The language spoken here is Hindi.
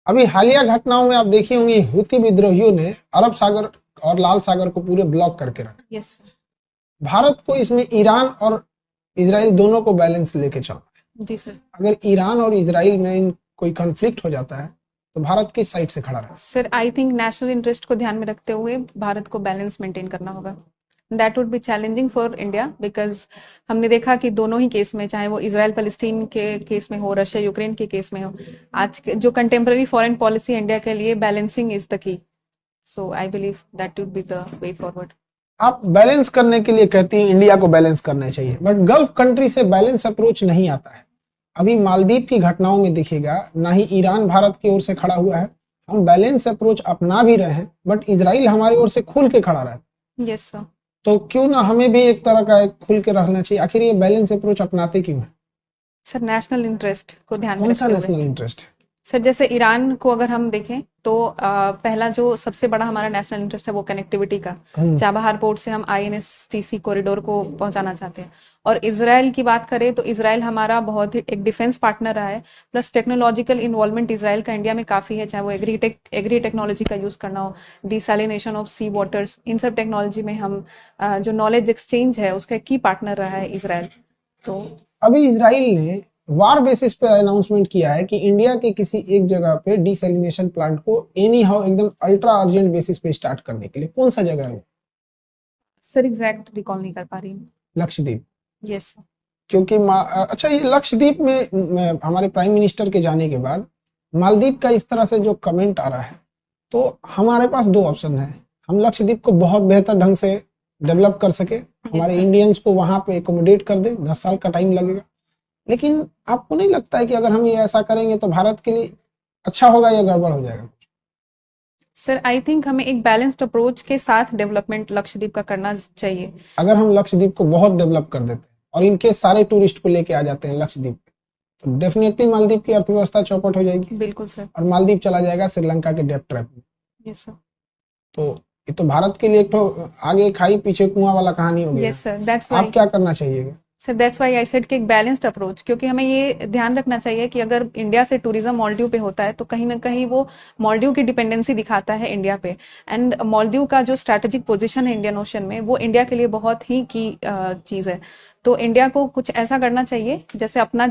अभी हालिया घटनाओं में आप देखी होंगी, हुती विद्रोहियों ने अरब सागर और लाल सागर को पूरे ब्लॉक करके रखा। यस भारत को इसमें ईरान और इजराइल दोनों को बैलेंस लेके चलना जी सर। है। अगर ईरान और इजराइल में कोई कॉन्फ्लिक्ट हो जाता है तो भारत किस साइड से खड़ा रहे? Sir I think national interest को ध्यान में रखते हुए भारत को बैलेंस मेंटेन करना होगा। That would be challenging for India because हमने देखा कि दोनों ही केस में, चाहे वो इसराइल पैलेस्टीन के केस में हो, रशिया यूक्रेन के केस में हो, आज के जो कंटेम्प्रेरी फॉरेन पॉलिसी इंडिया के लिए balancing is the key. So I believe that would be the way forward. आप बैलेंस करने के लिए कहती हैं इंडिया को बैलेंस करना चाहिए, बट गल्फ कंट्री से बैलेंस अप्रोच नहीं आता है। अभी मालदीव की घटनाओं में दिखेगा, ना ही ईरान भारत की ओर से खड़ा हुआ है। हम बैलेंस अप्रोच अपना भी रहे हैं, बट इजराइल हमारी ओर से खुल के खड़ा रहा है। Yes sir. तो क्यों ना हमें भी एक तरह का एक खुल के रहना चाहिए? आखिर ये बैलेंस अप्रोच अपनाते क्यों है? सर नेशनल इंटरेस्ट को ध्यान में कौन सा रखते हुए। नेशनल इंटरेस्ट है? सर जैसे ईरान को अगर हम देखें तो पहला जो सबसे बड़ा हमारा नेशनल इंटरेस्ट है वो कनेक्टिविटी का। चाबहार पोर्ट से हम INSTC कॉरिडोर को पहुंचाना चाहते हैं। और इसराइल की बात करें तो इसराइल हमारा बहुत ही एक डिफेंस पार्टनर रहा है, प्लस टेक्नोलॉजिकल इन्वॉल्वमेंट इसराइल का इंडिया में काफी है, चाहे वो एग्री टेक्नोलॉजी का यूज करना हो, डिसैलिनेशन ऑफ सी वाटर्स, इन सब टेक्नोलॉजी में हम जो नॉलेज एक्सचेंज है उसका की पार्टनर रहा है इसराइल। तो अभी इसराइल ने वार बेसिस पे अनाउंसमेंट किया है कि इंडिया के किसी एक जगह पे डिसैलिनेशन प्लांट को एनी हाउ एकदम अल्ट्रा अर्जेंट बेसिस पे स्टार्ट करने के लिए। कौन सा जगह है? सर एग्जैक्ट रिकॉल नहीं कर पा रही हूँ। लक्षद्वीप। Yes sir. क्योंकि अच्छा, ये लक्षद्वीप में हमारे प्राइम मिनिस्टर के जाने के बाद मालदीव का इस तरह से जो कमेंट आ रहा है, तो हमारे पास दो ऑप्शन है। हम लक्षद्वीप को बहुत बेहतर ढंग से डेवलप कर सके, हमारे इंडियंस को वहां पे एकोमोडेट कर दे, 10 साल का टाइम लगेगा। लेकिन आपको नहीं लगता है कि अगर हम ये ऐसा करेंगे तो भारत के लिए अच्छा होगा या गड़बड़ हो जाएगा? सर आई थिंक हमें एक बैलेंस्ड अप्रोच के साथ डेवलपमेंट लक्षद्वीप का करना चाहिए। अगर हम लक्षद्वीप को बहुत डेवलप कर देते हैं और इनके सारे टूरिस्ट को लेके आ जाते हैं लक्षद्वीप पे, तो डेफिनेटली मालदीव की अर्थव्यवस्था चौपट हो जाएगी। बिल्कुल सर। और मालदीव चला जाएगा श्रीलंका के डेट ट्रैप में। Yes sir. तो ये तो भारत के लिए एक तो आगे खाई पीछे कुआं वाला कहानी हो गया। यस सर, दैट्स आप व्हाई क्या करना चाहिए? Sir that's why I said कि एक बैलेंस्ड अप्रोच, क्योंकि हमें ये ध्यान रखना चाहिए कि अगर इंडिया से टूरिज्म मालदीव पे होता है तो कहीं ना कहीं वो मालदीव की डिपेंडेंसी दिखाता है इंडिया पे। एंड मालदीव का जो स्ट्रैटेजिक पोजीशन है इंडियन ओशन में, वो इंडिया के लिए बहुत ही की चीज है। तो इंडिया को कुछ ऐसा करना चाहिए जैसे अपना